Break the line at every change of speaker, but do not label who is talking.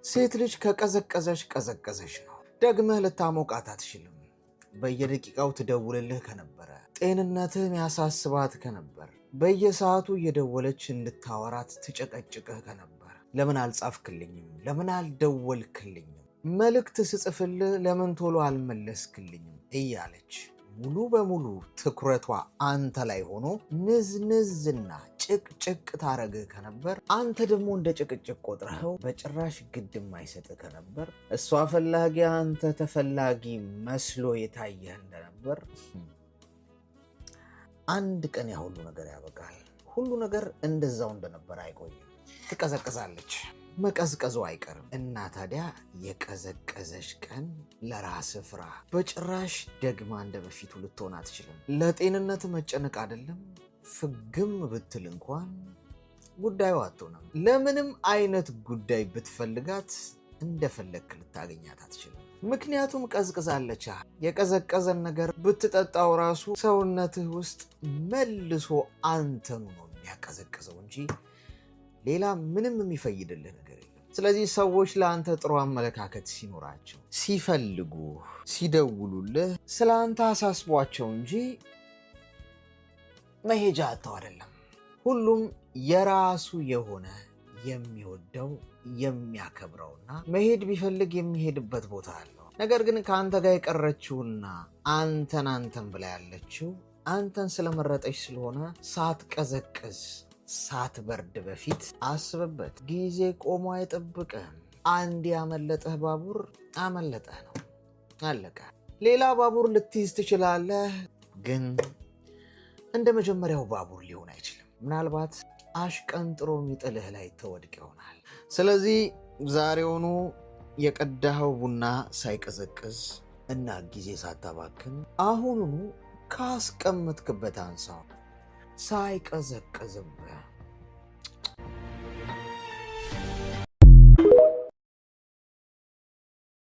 ሴት ልጅ ከቀዘቀዘሽ ነው። ደግመህ ልታሞቃት አትችልም። በየደቂቃው ትደውልልህ ከነበረ፣ ጤንነትህን ያሳስባት ከነበር፣ በየሰዓቱ እየደወለች እንድታወራት ትጨቀጭቅህ ከነበር፣ ለምን አልጻፍክልኝም? ለምን አልደወልክልኝም? መልእክት ስጽፍልህ ለምን ቶሎ አልመለስክልኝም? እያለች ሙሉ በሙሉ ትኩረቷ አንተ ላይ ሆኖ ንዝንዝና ጭቅጭቅ ታረግህ ከነበር፣ አንተ ደግሞ እንደ ጭቅጭቅ ቆጥረኸው በጭራሽ ግድም አይሰጥህ ከነበር፣ እሷ ፈላጊ አንተ ተፈላጊ መስሎ የታየህ እንደነበር፣ አንድ ቀን ያ ሁሉ ነገር ያበቃል። ሁሉ ነገር እንደዛው እንደነበር አይቆይም። ትቀዘቅዛለች፣ መቀዝቀዙ አይቀርም። እና ታዲያ የቀዘቀዘሽ ቀን ለራስ ፍራ። በጭራሽ ደግማ እንደ በፊቱ ልትሆን አትችልም። ለጤንነት መጨነቅ አይደለም ፍግም ብትል እንኳን ጉዳዩ አትሆንም። ለምንም አይነት ጉዳይ ብትፈልጋት እንደፈለግክ ልታገኛት አትችልም። ምክንያቱም ቀዝቅዛለች። የቀዘቀዘን ነገር ብትጠጣው ራሱ ሰውነትህ ውስጥ መልሶ አንተኑ ነው የሚያቀዘቅዘው እንጂ ሌላ ምንም የሚፈይድልህ ነገር የለም። ስለዚህ ሰዎች ለአንተ ጥሩ አመለካከት ሲኖራቸው፣ ሲፈልጉ፣ ሲደውሉልህ ስለ አንተ አሳስቧቸው እንጂ መሄጃ አጥተው አይደለም። ሁሉም የራሱ የሆነ የሚወደው የሚያከብረውና መሄድ ቢፈልግ የሚሄድበት ቦታ አለው። ነገር ግን ከአንተ ጋር የቀረችውና አንተን ብላ ያለችው አንተን ስለመረጠች ስለሆነ ሳትቀዘቅዝ ሳትበርድ በፊት አስብበት። ጊዜ ቆሞ አይጠብቅህም። አንድ ያመለጠህ ባቡር አመለጠህ ነው፣ አለቀ። ሌላ ባቡር ልትይዝ ትችላለህ፣ ግን እንደ መጀመሪያው ባቡር ሊሆን አይችልም። ምናልባት አሽቀንጥሮ የሚጥልህ ላይ ተወድቅ ይሆናል። ስለዚህ ዛሬውኑ የቀዳኸው ቡና ሳይቀዘቅዝ እና ጊዜ ሳታባክን አሁኑኑ ካስቀመጥክበት አንሳው፣ ሳይቀዘቅዝብህ